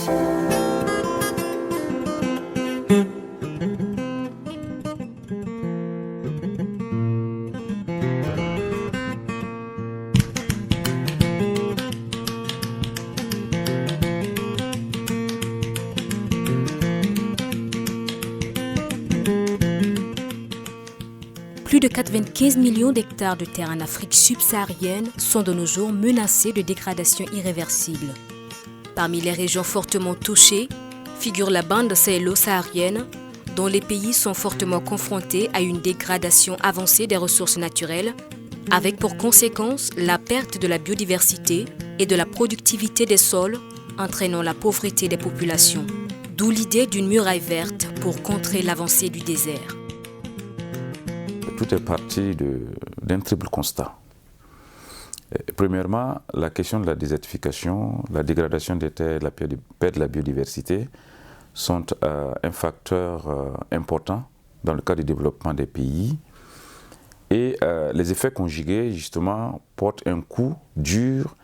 Plus de 95 millions d'hectares de terre en Afrique subsaharienne sont de nos jours menacés de dégradation irréversible. Parmi les régions fortement touchées figure la bande sahélo-saharienne, dont les pays sont fortement confrontés à une dégradation avancée des ressources naturelles, avec pour conséquence la perte de la biodiversité et de la productivité des sols, entraînant la pauvreté des populations. D'où l'idée d'une muraille verte pour contrer l'avancée du désert. Tout est parti d'un triple constat. Premièrement, la question de la désertification, la dégradation des terres, la perte de la biodiversité sont un facteur important dans le cadre du développement des pays. Et les effets conjugués, justement, portent un coup dur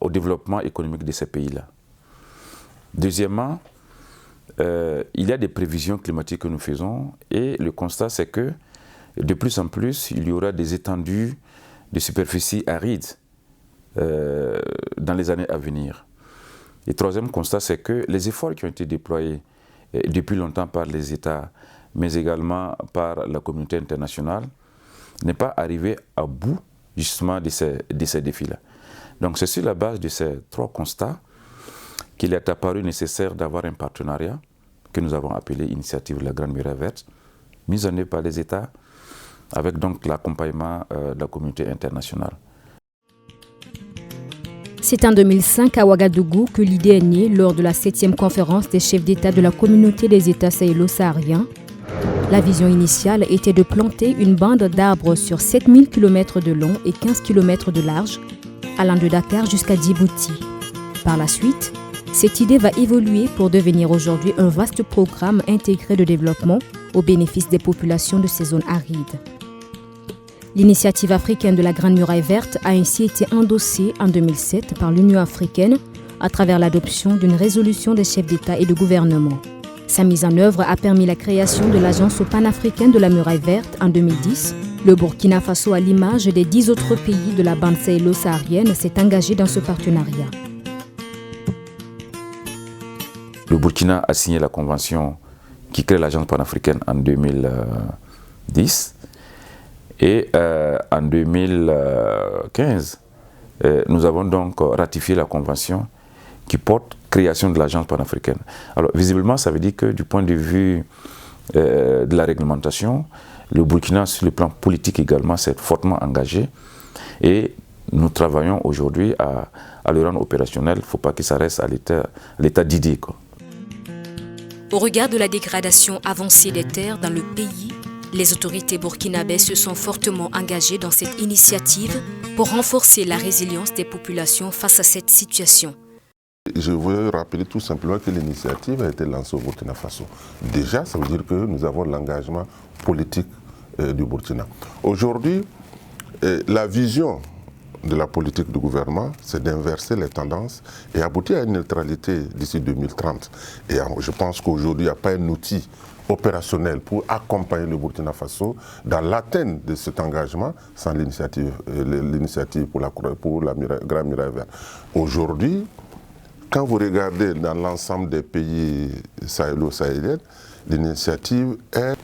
au développement économique de ces pays-là. Deuxièmement, il y a des prévisions climatiques que nous faisons et le constat, c'est que de plus en plus, il y aura des étendues de superficie arides dans les années à venir. Et troisième constat, c'est que les efforts qui ont été déployés depuis longtemps par les États, mais également par la communauté internationale, n'est pas arrivé à bout justement de ces défis-là. Donc c'est sur la base de ces trois constats qu'il est apparu nécessaire d'avoir un partenariat que nous avons appelé Initiative de la Grande Muraille Verte, mise en œuvre par les États, avec donc l'accompagnement de la communauté internationale. C'est en 2005 à Ouagadougou que l'idée est née lors de la 7e conférence des chefs d'État de la communauté des États sahélo-sahariens. La vision initiale était de planter une bande d'arbres sur 7000 km de long et 15 km de large, allant de Dakar jusqu'à Djibouti. Par la suite, cette idée va évoluer pour devenir aujourd'hui un vaste programme intégré de développement au bénéfice des populations de ces zones arides. L'initiative africaine de la Grande Muraille Verte a ainsi été endossée en 2007 par l'Union africaine à travers l'adoption d'une résolution des chefs d'État et de gouvernement. Sa mise en œuvre a permis la création de l'Agence panafricaine de la Muraille Verte en 2010. Le Burkina Faso, à l'image des 10 autres pays de la bande sahélo-saharienne, s'est engagé dans ce partenariat. Le Burkina a signé la convention qui crée l'Agence panafricaine en 2010. Et en 2015, nous avons donc ratifié la convention qui porte création de l'Agence panafricaine. Alors visiblement, ça veut dire que du point de vue de la réglementation, le Burkina, sur le plan politique également, s'est fortement engagé. Et nous travaillons aujourd'hui à le rendre opérationnel. Il ne faut pas que ça reste à l'état d'idée, quoi. Au regard de la dégradation avancée des terres dans le pays, les autorités burkinabées se sont fortement engagées dans cette initiative pour renforcer la résilience des populations face à cette situation. Je veux rappeler tout simplement que l'initiative a été lancée au Burkina Faso. Déjà, ça veut dire que nous avons l'engagement politique du Burkina. Aujourd'hui, la vision de la politique du gouvernement, c'est d'inverser les tendances et aboutir à une neutralité d'ici 2030. Et je pense qu'aujourd'hui, il n'y a pas un outil opérationnel pour accompagner le Burkina Faso dans l'atteinte de cet engagement sans l'initiative pour la Grande Muraille Verte. Aujourd'hui, quand vous regardez dans l'ensemble des pays sahélo-sahéliens, l'initiative est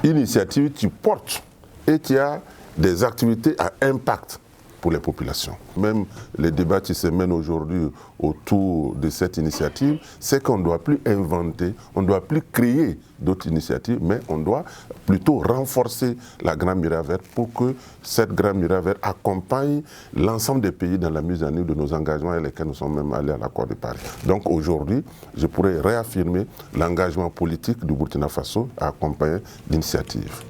une initiative qui porte et qui a des activités à impact pour les populations. Même les débats qui se mènent aujourd'hui autour de cette initiative, c'est qu'on ne doit plus inventer, on ne doit plus créer d'autres initiatives, mais on doit plutôt renforcer la Grande Muraille Verte pour que cette Grande Muraille Verte accompagne l'ensemble des pays dans la mise en œuvre de nos engagements et lesquels nous sommes même allés à l'accord de Paris. Donc aujourd'hui, je pourrais réaffirmer l'engagement politique du Burkina Faso à accompagner l'initiative.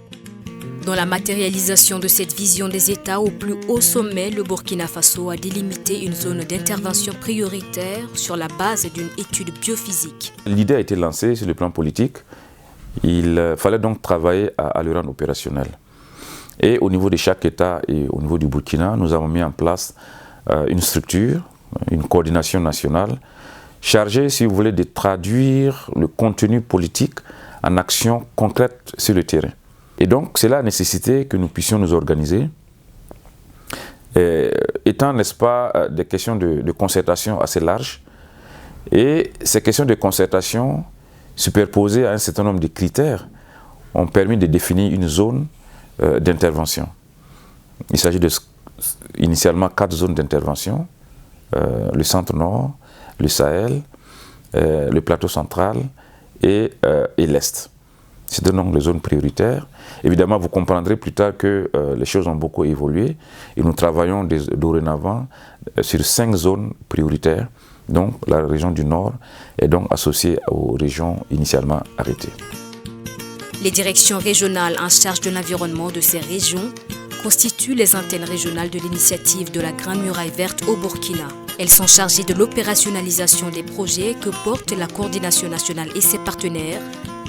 Dans la matérialisation de cette vision des États au plus haut sommet, le Burkina Faso a délimité une zone d'intervention prioritaire sur la base d'une étude biophysique. L'idée a été lancée sur le plan politique. Il fallait donc travailler à le rendre opérationnel. Et au niveau de chaque État et au niveau du Burkina, nous avons mis en place une structure, une coordination nationale chargé, si vous voulez, de traduire le contenu politique en actions concrètes sur le terrain. Et donc, cela a nécessité que nous puissions nous organiser, étant, n'est-ce pas, des questions de concertation assez larges. Et ces questions de concertation, superposées à un certain nombre de critères, ont permis de définir une zone d'intervention. Il s'agit initialement 4 zones d'intervention, le centre-nord, le Sahel, le plateau central et l'Est. C'est donc les zones prioritaires. Évidemment, vous comprendrez plus tard que les choses ont beaucoup évolué et nous travaillons dorénavant sur 5 zones prioritaires. Donc la région du Nord est donc associée aux régions initialement arrêtées. Les directions régionales en charge de l'environnement de ces régions constituent les antennes régionales de l'initiative de la Grande Muraille Verte au Burkina. Elles sont chargées de l'opérationnalisation des projets que porte la coordination nationale et ses partenaires,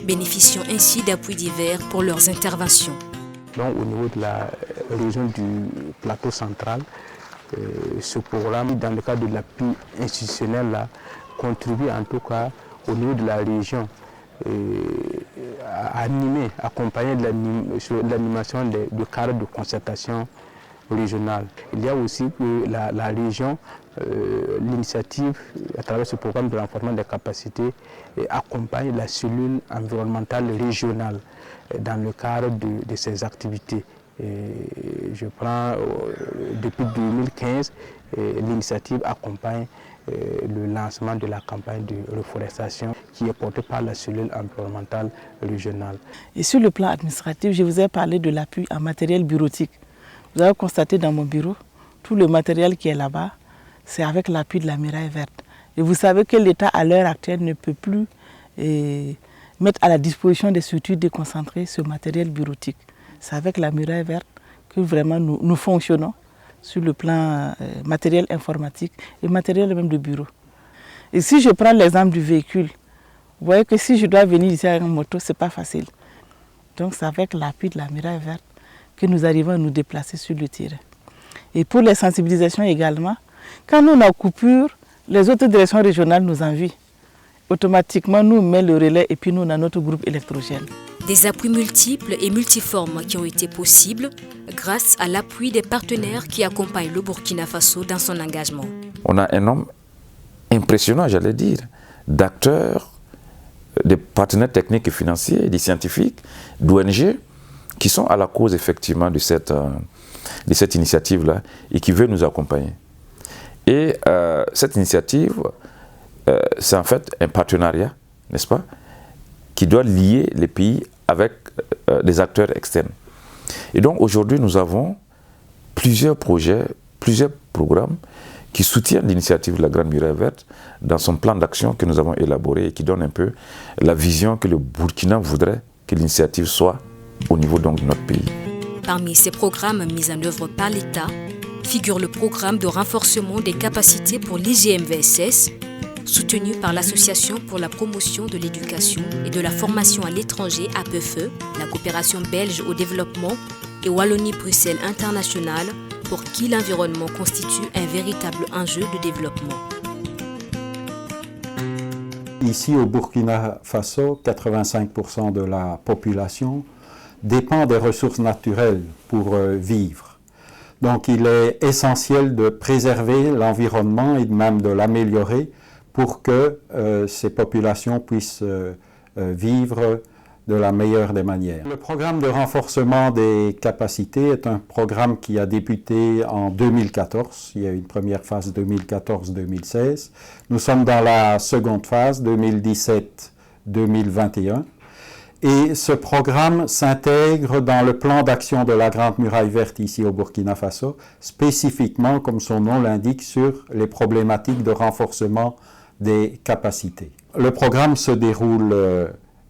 bénéficiant ainsi d'appuis divers pour leurs interventions. Donc, au niveau de la région du plateau central, ce programme, dans le cadre de l'appui institutionnel, là, contribue en tout cas au niveau de la région à animer, accompagner de l'animation de cadres de concertation régionale. Il y a aussi que la région, l'initiative, à travers ce programme de renforcement des capacités, accompagne la cellule environnementale régionale dans le cadre de ses activités. Je prends depuis 2015, l'initiative accompagne le lancement de la campagne de reforestation qui est portée par la cellule environnementale régionale. Et sur le plan administratif, je vous ai parlé de l'appui en matériel bureautique. Vous avez constaté dans mon bureau, tout le matériel qui est là-bas, c'est avec l'appui de la Muraille Verte. Et vous savez que l'État, à l'heure actuelle, ne peut plus mettre à la disposition des structures déconcentrées ce matériel bureautique. C'est avec la Muraille Verte que vraiment nous fonctionnons sur le plan matériel informatique et matériel même de bureau. Et si je prends l'exemple du véhicule, vous voyez que si je dois venir ici avec une moto, ce n'est pas facile. Donc c'est avec l'appui de la Muraille Verte que nous arrivons à nous déplacer sur le terrain. Et pour les sensibilisations également, quand nous avons coupure, les autres directions régionales nous envient. Automatiquement, nous mettons le relais et puis nous avons notre groupe électrogène. Des appuis multiples et multiformes qui ont été possibles grâce à l'appui des partenaires qui accompagnent le Burkina Faso dans son engagement. On a un nombre impressionnant, j'allais dire, d'acteurs, des partenaires techniques et financiers, des scientifiques, d'ONG, qui sont à la cause effectivement de cette initiative-là et qui veulent nous accompagner. Et cette initiative, c'est en fait un partenariat, n'est-ce pas, qui doit lier les pays avec des acteurs externes. Et donc aujourd'hui, nous avons plusieurs projets, plusieurs programmes qui soutiennent l'initiative de la Grande Muraille Verte dans son plan d'action que nous avons élaboré et qui donne un peu la vision que le Burkina voudrait que l'initiative soit au niveau donc de notre pays. Parmi ces programmes mis en œuvre par l'État figure le programme de renforcement des capacités pour l'IGMVSS, soutenu par l'Association pour la promotion de l'éducation et de la formation à l'étranger APFE, la coopération belge au développement et Wallonie-Bruxelles International, pour qui l'environnement constitue un véritable enjeu de développement. Ici au Burkina Faso, 85% de la population dépend des ressources naturelles pour vivre. Donc il est essentiel de préserver l'environnement et même de l'améliorer pour que ces populations puissent vivre de la meilleure des manières. Le programme de renforcement des capacités est un programme qui a débuté en 2014. Il y a eu une première phase 2014-2016. Nous sommes dans la seconde phase 2017-2021. Et ce programme s'intègre dans le plan d'action de la Grande Muraille Verte ici au Burkina Faso, spécifiquement, comme son nom l'indique, sur les problématiques de renforcement des capacités. Le programme se déroule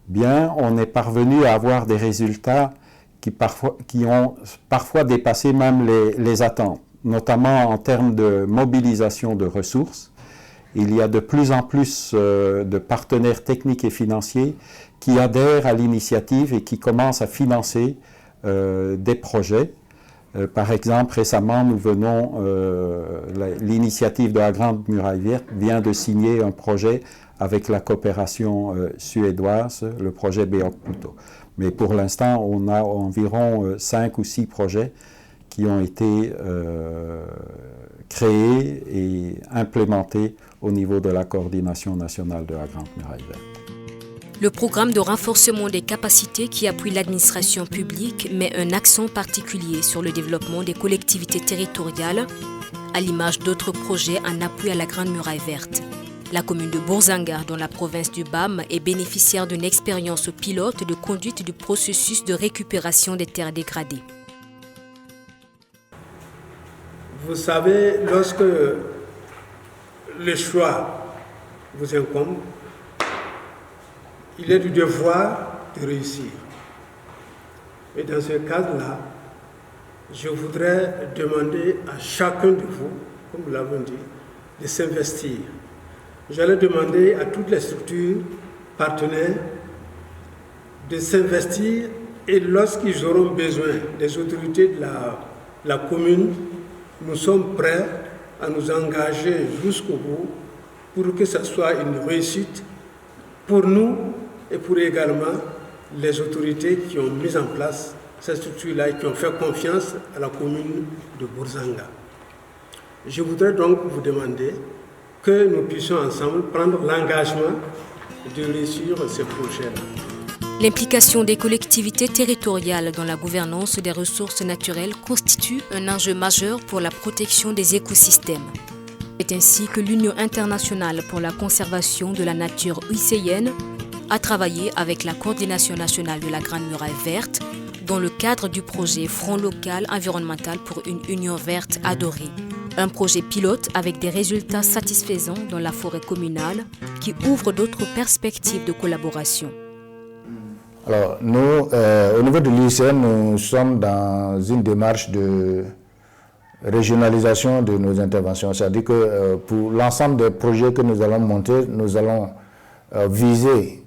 bien. On est parvenu à avoir des résultats qui ont parfois dépassé même les attentes, notamment en termes de mobilisation de ressources. Il y a de plus en plus de partenaires techniques et financiers qui adhèrent à l'initiative et qui commencent à financer des projets. Par exemple, récemment, l'initiative de la Grande Muraille Verte vient de signer un projet avec la coopération suédoise, le projet Beokputo. Mais pour l'instant, on a environ 5 ou 6 projets qui ont été créés et implémentés au niveau de la coordination nationale de la Grande Muraille Verte. Le programme de renforcement des capacités qui appuie l'administration publique met un accent particulier sur le développement des collectivités territoriales, à l'image d'autres projets en appui à la Grande Muraille Verte. La commune de Bourzanga, dans la province du BAM, est bénéficiaire d'une expérience pilote de conduite du processus de récupération des terres dégradées. Vous savez, lorsque le choix vous incombe, il est du devoir de réussir. Et dans ce cadre-là, je voudrais demander à chacun de vous, comme nous l'avons dit, de s'investir. J'allais demander à toutes les structures partenaires de s'investir et lorsqu'ils auront besoin des autorités de la commune, nous sommes prêts à nous engager jusqu'au bout pour que ce soit une réussite pour nous et pour également les autorités qui ont mis en place cette structure-là et qui ont fait confiance à la commune de Bourzanga. Je voudrais donc vous demander que nous puissions ensemble prendre l'engagement de réussir ces projets-là. L'implication des collectivités territoriales dans la gouvernance des ressources naturelles constitue un enjeu majeur pour la protection des écosystèmes. C'est ainsi que l'Union internationale pour la conservation de la nature UICN a travaillé avec la Coordination nationale de la Grande Muraille Verte dans le cadre du projet Front local environnemental pour une Union verte adorée. Un projet pilote avec des résultats satisfaisants dans la forêt communale qui ouvre d'autres perspectives de collaboration. Alors, nous, au niveau de l'UICN, nous sommes dans une démarche de régionalisation de nos interventions. C'est-à-dire que pour l'ensemble des projets que nous allons monter, nous allons viser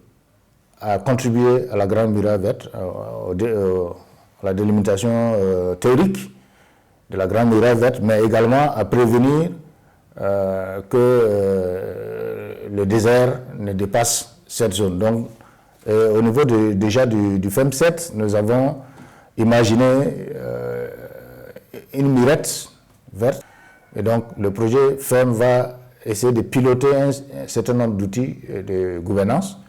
à contribuer à la Grande Muraille Verte, à la délimitation théorique de la Grande Muraille Verte, mais également à prévenir que le désert ne dépasse cette zone. Donc, au niveau déjà du FEM7, nous avons imaginé une murette verte. Et donc, le projet FEM va essayer de piloter un certain nombre d'outils de gouvernance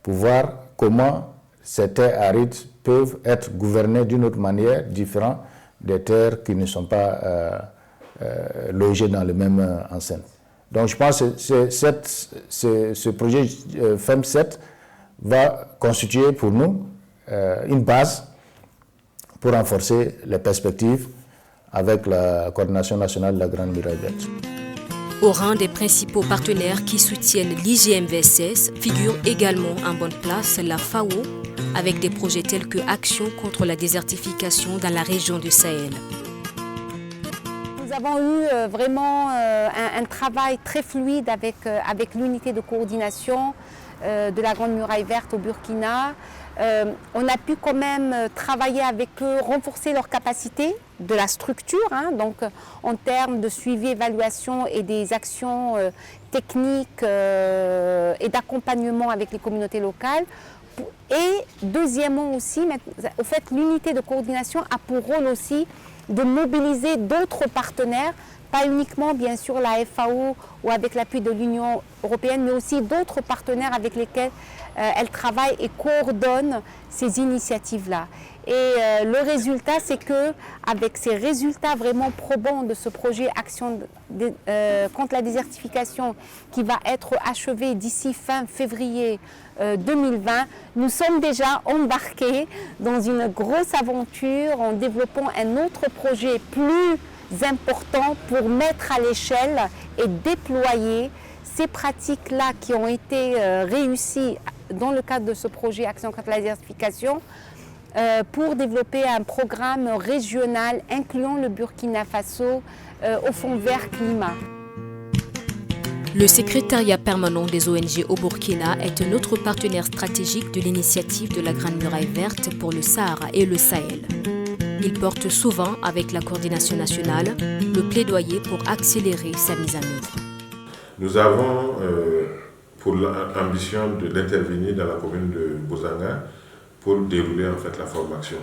pour voir comment ces terres arides peuvent être gouvernées d'une autre manière, différente des terres qui ne sont pas logées dans le même enceinte. Donc, je pense que ce projet FEM7 va constituer pour nous une base pour renforcer les perspectives avec la Coordination nationale de la Grande Muraille Verte. Au rang des principaux partenaires qui soutiennent l'IGMVSS figure également en bonne place la FAO avec des projets tels que Action contre la désertification dans la région du Sahel. Nous avons eu vraiment un travail très fluide avec l'unité de coordination de la Grande Muraille Verte au Burkina. On a pu quand même travailler avec eux, renforcer leurs capacités de la structure, donc en termes de suivi, évaluation et des actions techniques et d'accompagnement avec les communautés locales. Et deuxièmement aussi, au fait, l'unité de coordination a pour rôle aussi de mobiliser d'autres partenaires, pas uniquement bien sûr la FAO ou avec l'appui de l'Union européenne, mais aussi d'autres partenaires avec lesquels elle travaille et coordonne ces initiatives-là. Et le résultat, c'est qu'avec ces résultats vraiment probants de ce projet Action contre la désertification qui va être achevé d'ici fin février 2020, nous sommes déjà embarqués dans une grosse aventure en développant un autre projet plus important pour mettre à l'échelle et déployer ces pratiques-là qui ont été réussies dans le cadre de ce projet Action contre la désertification pour développer un programme régional incluant le Burkina Faso au Fonds vert climat. Le secrétariat permanent des ONG au Burkina est un autre partenaire stratégique de l'initiative de la Grande Muraille Verte pour le Sahara et le Sahel. Il porte souvent, avec la coordination nationale, le plaidoyer pour accélérer sa mise en œuvre. Nous avons pour l'ambition d'intervenir dans la commune de Bozanga pour dérouler en fait la formation.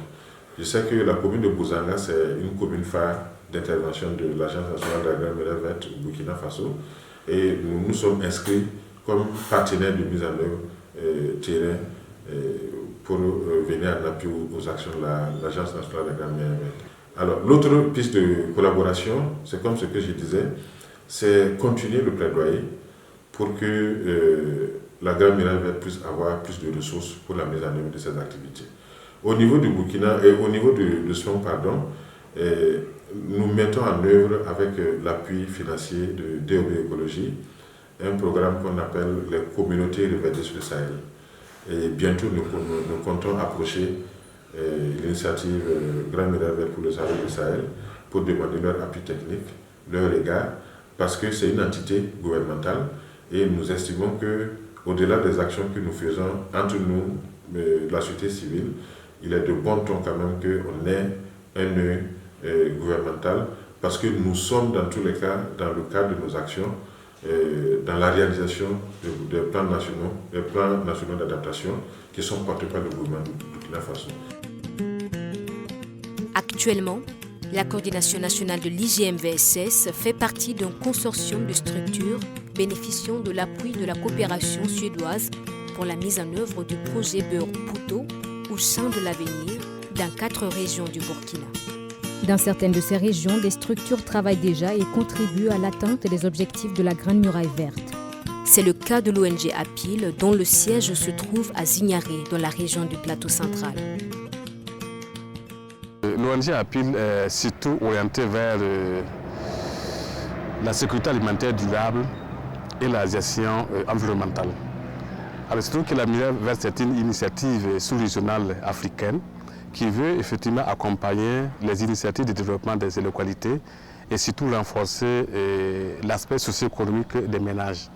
Je sais que la commune de Bozanga, c'est une commune phare d'intervention de l'Agence nationale de la Grande Muraille Verte au Burkina Faso, et nous nous sommes inscrits comme partenaires de mise en œuvre terrain pour venir en appui aux actions de l'Agence nationale de la Grande Muraille Verte. Alors, l'autre piste de collaboration, c'est comme ce que je disais, c'est continuer le plaidoyer pour que la Grande Muraille Verte puisse avoir plus de ressources pour la mise en œuvre de ces activités. Au niveau du Burkina et au niveau de SOM, nous mettons en œuvre avec l'appui financier de DOB Écologie un programme qu'on appelle les communautés reverdées sur le Sahel. Et bientôt, nous comptons approcher l'initiative Grande Muraille Verte pour le Sahel pour demander leur appui technique, leur égard, parce que c'est une entité gouvernementale et nous estimons qu'au-delà des actions que nous faisons entre nous, la société civile, il est de bon ton quand même qu'on ait un œil gouvernemental, parce que nous sommes dans tous les cas, dans le cadre de nos actions, dans la réalisation des plans nationaux d'adaptation qui sont portés par le gouvernement du Burkina Faso. Actuellement, la coordination nationale de l'IGMVSS fait partie d'un consortium de structures bénéficiant de l'appui de la coopération suédoise pour la mise en œuvre du projet Beurre-Pouto ou Champ de l'avenir dans 4 régions du Burkina. Dans certaines de ces régions, des structures travaillent déjà et contribuent à l'atteinte des objectifs de la Grande Muraille Verte. C'est le cas de l'ONG APIL, dont le siège se trouve à Zignaré, dans la région du Plateau central. L'ONG APIL est surtout orientée vers la sécurité alimentaire durable et la gestion environnementale. Alors, c'est trouve que la Muraille Verte est une initiative sous-régionale africaine qui veut effectivement accompagner les initiatives de développement des localités et surtout renforcer l'aspect socio-économique des ménages.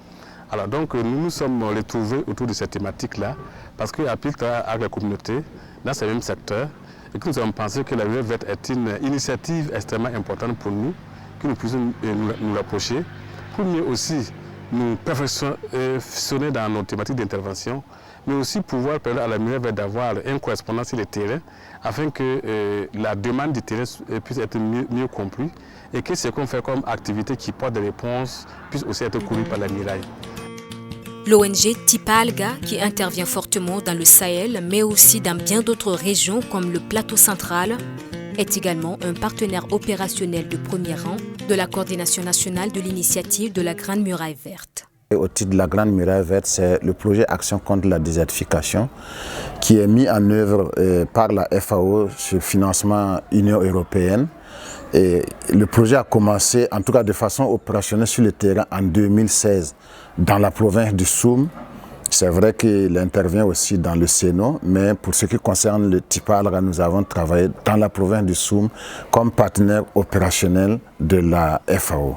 Alors donc nous nous sommes retrouvés autour de cette thématique-là parce que APIL travaille avec la communauté dans ce même secteur et que nous avons pensé que la Muraille Verte est une initiative extrêmement importante pour nous, que nous puissions nous rapprocher, pour mieux aussi nous perfectionner dans nos thématiques d'intervention, mais aussi pouvoir permettre à la Muraille Verte d'avoir un correspondant sur le terrain afin que la demande du terrain puisse être mieux comprise et que ce qu'on fait comme activité qui porte des réponses puisse aussi être couru par la Muraille. L'ONG Tipalga, qui intervient fortement dans le Sahel, mais aussi dans bien d'autres régions comme le Plateau central, est également un partenaire opérationnel de premier rang de la coordination nationale de l'initiative de la Grande Muraille Verte. Au titre de la Grande Muraille Verte, c'est le projet Action contre la désertification qui est mis en œuvre par la FAO sur financement Union européenne. Et le projet a commencé, en tout cas de façon opérationnelle sur le terrain en 2016 dans la province du Soum. C'est vrai qu'il intervient aussi dans le Séno, mais pour ce qui concerne le Tipalga, nous avons travaillé dans la province du Soum comme partenaire opérationnel de la FAO.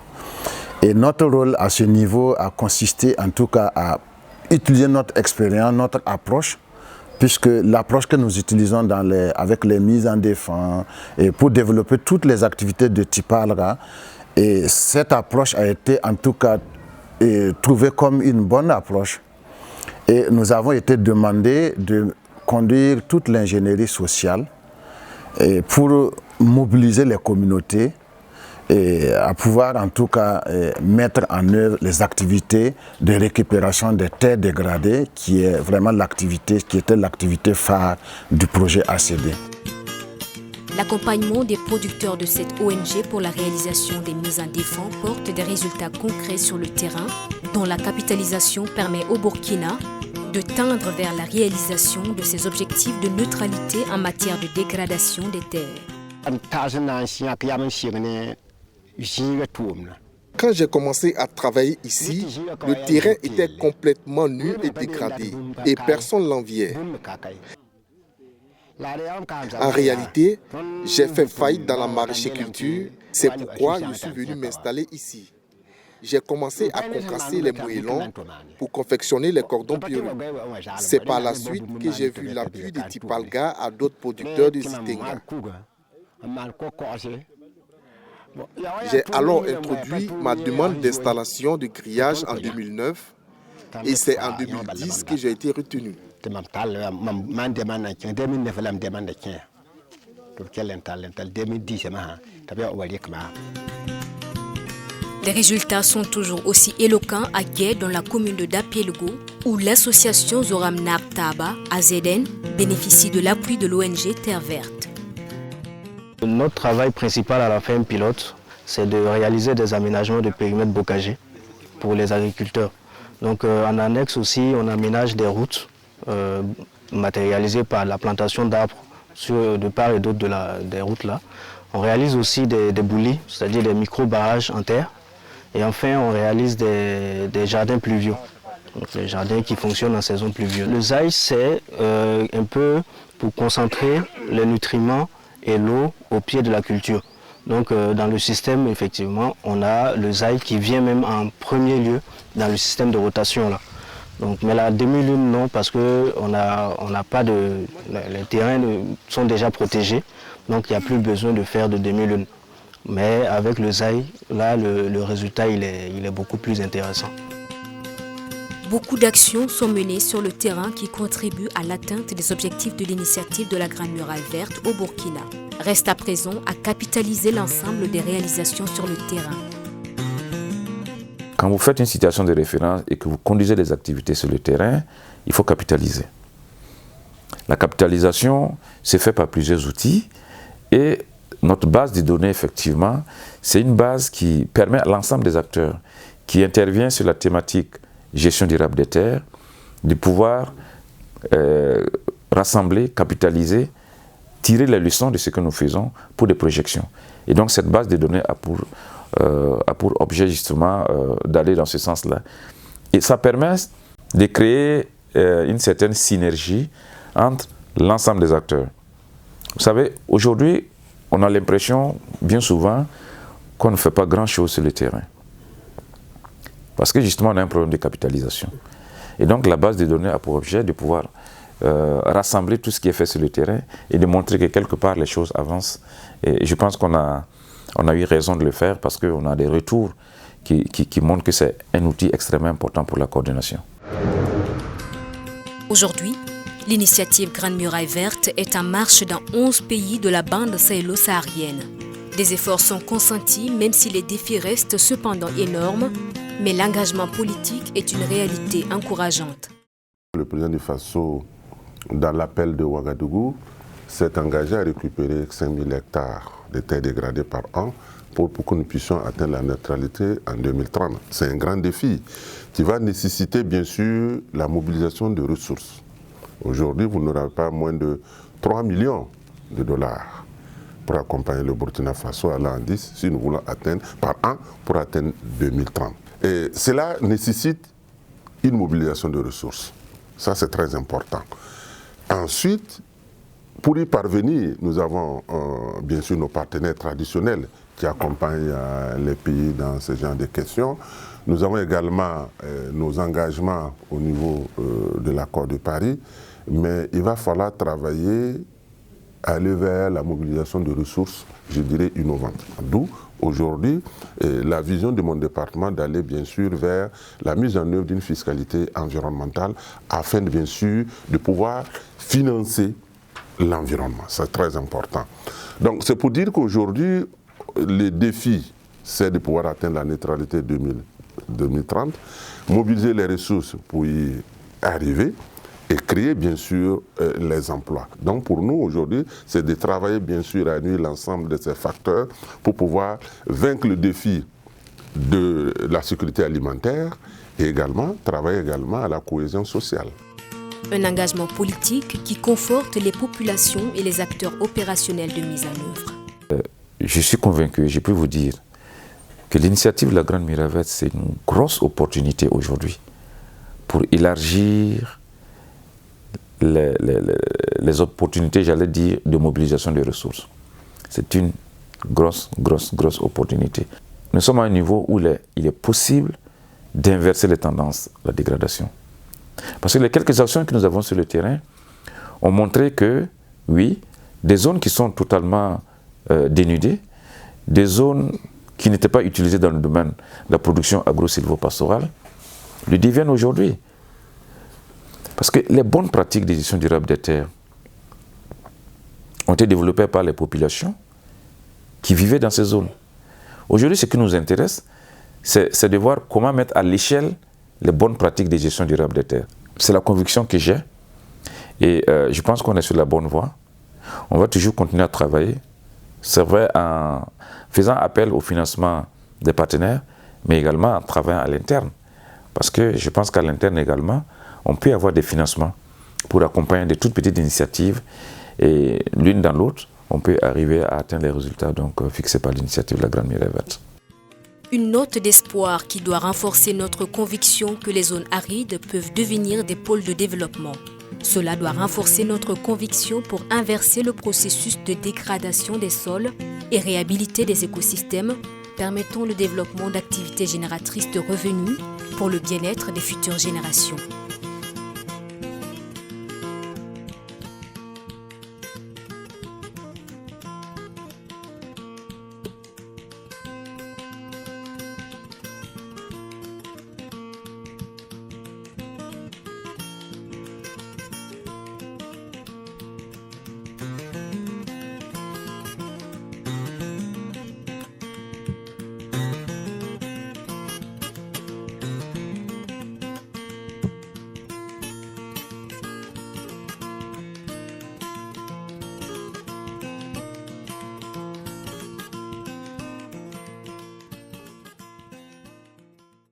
Et notre rôle à ce niveau a consisté en tout cas à utiliser notre expérience, notre approche, puisque l'approche que nous utilisons avec les mises en défense et pour développer toutes les activités de Tipalga, et cette approche a été en tout cas trouvée comme une bonne approche. Et nous avons été demandés de conduire toute l'ingénierie sociale pour mobiliser les communautés et à pouvoir en tout cas mettre en œuvre les activités de récupération des terres dégradées qui est vraiment qui était l'activité phare du projet ACD. L'accompagnement des producteurs de cette ONG pour la réalisation des mises en défense porte des résultats concrets sur le terrain, dont la capitalisation permet au Burkina de tendre vers la réalisation de ses objectifs de neutralité en matière de dégradation des terres. Quand j'ai commencé à travailler ici, le terrain était complètement nu et dégradé et personne ne l'enviait. En réalité, j'ai fait faillite dans la maraîchiculture, c'est pourquoi je suis venu m'installer ici. J'ai commencé à concasser les moellons pour confectionner les cordons pierreux. C'est par la suite que j'ai vu l'appui de Tipalga à d'autres producteurs de Zitenga. J'ai alors introduit ma demande d'installation de grillage en 2009 et c'est en 2010 que j'ai été retenu. Les résultats sont toujours aussi éloquents à Gué, dans la commune de Dapelgo, où l'association Zoramnar Taba, AZN, bénéficie de l'appui de l'ONG Terre Verte. Notre travail principal à la ferme pilote, c'est de réaliser des aménagements de périmètres bocagers pour les agriculteurs. Donc en annexe aussi, on aménage des routes matérialisées par la plantation d'arbres de part et d'autre des routes là. On réalise aussi des boulis, c'est-à-dire des micro-barrages en terre. Et enfin, on réalise des jardins pluviaux, donc des jardins qui fonctionnent en saison pluvieuse. Le zaï, c'est un peu pour concentrer les nutriments et l'eau au pied de la culture. Donc dans le système, effectivement, on a le zaï qui vient même en premier lieu dans le système de rotation là. Donc, mais la demi-lune, non, parce que les terrains sont déjà protégés, donc il n'y a plus besoin de faire de demi-lune. Mais avec le zaï, là, le résultat il est beaucoup plus intéressant. Beaucoup d'actions sont menées sur le terrain qui contribuent à l'atteinte des objectifs de l'initiative de la Grande Muraille Verte au Burkina. Reste à présent à capitaliser l'ensemble des réalisations sur le terrain. Quand vous faites une situation de référence et que vous conduisez des activités sur le terrain, il faut capitaliser. La capitalisation se fait par plusieurs outils et notre base de données, effectivement, c'est une base qui permet à l'ensemble des acteurs qui interviennent sur la thématique gestion durable des terres de pouvoir rassembler, capitaliser, tirer les leçons de ce que nous faisons pour des projections. Et donc cette base de données a pour objet justement d'aller dans ce sens-là. Et ça permet de créer une certaine synergie entre l'ensemble des acteurs. Vous savez, aujourd'hui, on a l'impression, bien souvent, qu'on ne fait pas grand-chose sur le terrain. Parce que justement, on a un problème de capitalisation. Et donc, la base de données a pour objet de pouvoir rassembler tout ce qui est fait sur le terrain et de montrer que quelque part, les choses avancent. Et je pense qu'on a eu raison de le faire parce qu'on a des retours qui montrent que c'est un outil extrêmement important pour la coordination. Aujourd'hui, l'initiative Grande Muraille Verte est en marche dans 11 pays de la bande sahélo-saharienne. Des efforts sont consentis, même si les défis restent cependant énormes, mais l'engagement politique est une réalité encourageante. Le président du Faso, dans l'appel de Ouagadougou, s'est engagé à récupérer 5000 hectares de terres dégradées par an pour que nous puissions atteindre la neutralité en 2030. C'est un grand défi qui va nécessiter bien sûr la mobilisation de ressources. Aujourd'hui, vous n'aurez pas moins de 3 millions de dollars pour accompagner le Burkina Faso à l'an 10 si nous voulons atteindre par an pour atteindre 2030. Et cela nécessite une mobilisation de ressources. Ça, c'est très important. Ensuite, pour y parvenir, nous avons bien sûr nos partenaires traditionnels qui accompagnent les pays dans ce genre de questions. Nous avons également nos engagements au niveau de l'accord de Paris, mais il va falloir travailler, aller vers la mobilisation de ressources, je dirais, innovantes. D'où, aujourd'hui, la vision de mon département d'aller bien sûr vers la mise en œuvre d'une fiscalité environnementale afin, bien sûr, de pouvoir financer l'environnement. C'est très important. Donc, c'est pour dire qu'aujourd'hui, le défi, c'est de pouvoir atteindre la neutralité 2030, mobiliser les ressources pour y arriver et créer bien sûr les emplois. Donc pour nous aujourd'hui, c'est de travailler bien sûr à nuire l'ensemble de ces facteurs pour pouvoir vaincre le défi de la sécurité alimentaire et également travailler également à la cohésion sociale. Un engagement politique qui conforte les populations et les acteurs opérationnels de mise en œuvre. Je suis convaincu, je peux vous dire, que l'initiative de la Grande Muraille Verte, c'est une grosse opportunité aujourd'hui pour élargir les opportunités, j'allais dire, de mobilisation des ressources. C'est une grosse opportunité. Nous sommes à un niveau où il est possible d'inverser les tendances, la dégradation. Parce que les quelques actions que nous avons sur le terrain ont montré que, oui, des zones qui sont totalement dénudées, des zones qui n'étaient pas utilisées dans le domaine de la production agro-silvopastorale, le deviennent aujourd'hui. Parce que les bonnes pratiques de gestion durable des terres ont été développées par les populations qui vivaient dans ces zones. Aujourd'hui, ce qui nous intéresse, c'est de voir comment mettre à l'échelle les bonnes pratiques de gestion durable des terres. C'est la conviction que j'ai et je pense qu'on est sur la bonne voie. On va toujours continuer à travailler. C'est vrai en faisant appel au financement des partenaires, mais également en travaillant à l'interne. Parce que je pense qu'à l'interne également, on peut avoir des financements pour accompagner de toutes petites initiatives et l'une dans l'autre, on peut arriver à atteindre les résultats fixés par l'initiative de la Grande Muraille Verte. Une note d'espoir qui doit renforcer notre conviction que les zones arides peuvent devenir des pôles de développement. Cela doit renforcer notre conviction pour inverser le processus de dégradation des sols et réhabiliter des écosystèmes, permettant le développement d'activités génératrices de revenus pour le bien-être des futures générations.